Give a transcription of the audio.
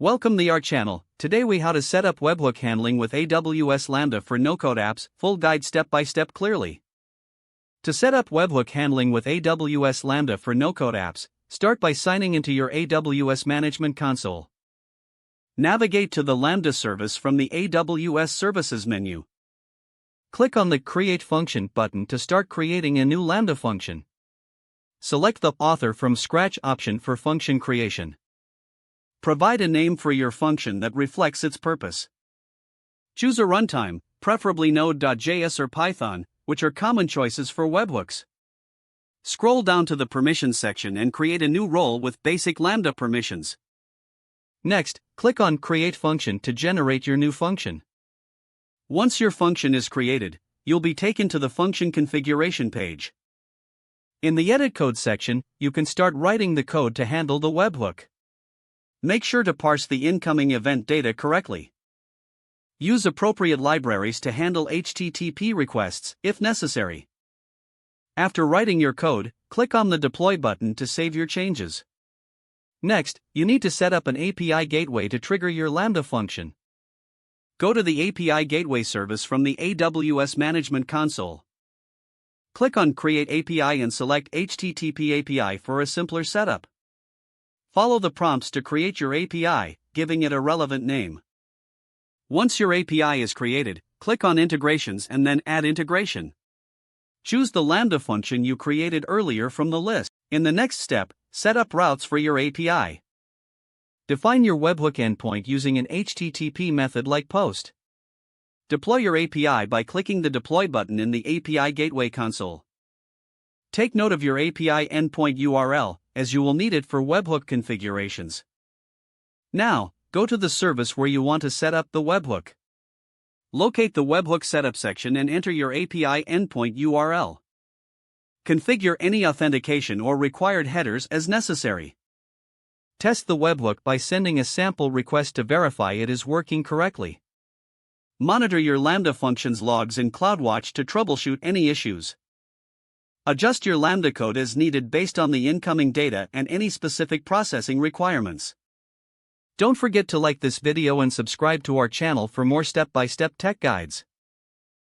Welcome to our channel. Today we how to set up webhook handling with AWS Lambda for no-code apps, full guide step-by-step clearly. To set up webhook handling with AWS Lambda for no-code apps, start by signing into your AWS Management Console. Navigate to the Lambda service from the AWS Services menu. Click on the Create Function button to start creating a new Lambda function. Select the Author from Scratch option for function creation. Provide a name for your function that reflects its purpose. Choose a runtime, preferably Node.js or Python, which are common choices for webhooks. Scroll down to the Permissions section and create a new role with basic Lambda permissions. Next, click on Create Function to generate your new function. Once your function is created, you'll be taken to the function configuration page. In the Edit Code section, you can start writing the code to handle the webhook. Make sure to parse the incoming event data correctly. Use appropriate libraries to handle HTTP requests, if necessary. After writing your code, click on the Deploy button to save your changes. Next, you need to set up an API gateway to trigger your Lambda function. Go to the API Gateway service from the AWS Management Console. Click on Create API and select HTTP API for a simpler setup. Follow the prompts to create your API, giving it a relevant name. Once your API is created, click on Integrations and then Add Integration. Choose the Lambda function you created earlier from the list. In the next step, set up routes for your API. Define your webhook endpoint using an HTTP method like POST. Deploy your API by clicking the Deploy button in the API Gateway console. Take note of your API endpoint URL, as you will need it for webhook configurations. Now, go to the service where you want to set up the webhook. Locate the webhook setup section and enter your API endpoint URL. Configure any authentication or required headers as necessary. Test the webhook by sending a sample request to verify it is working correctly. Monitor your Lambda functions logs in CloudWatch to troubleshoot any issues. Adjust your Lambda code as needed based on the incoming data and any specific processing requirements. Don't forget to like this video and subscribe to our channel for more step-by-step tech guides.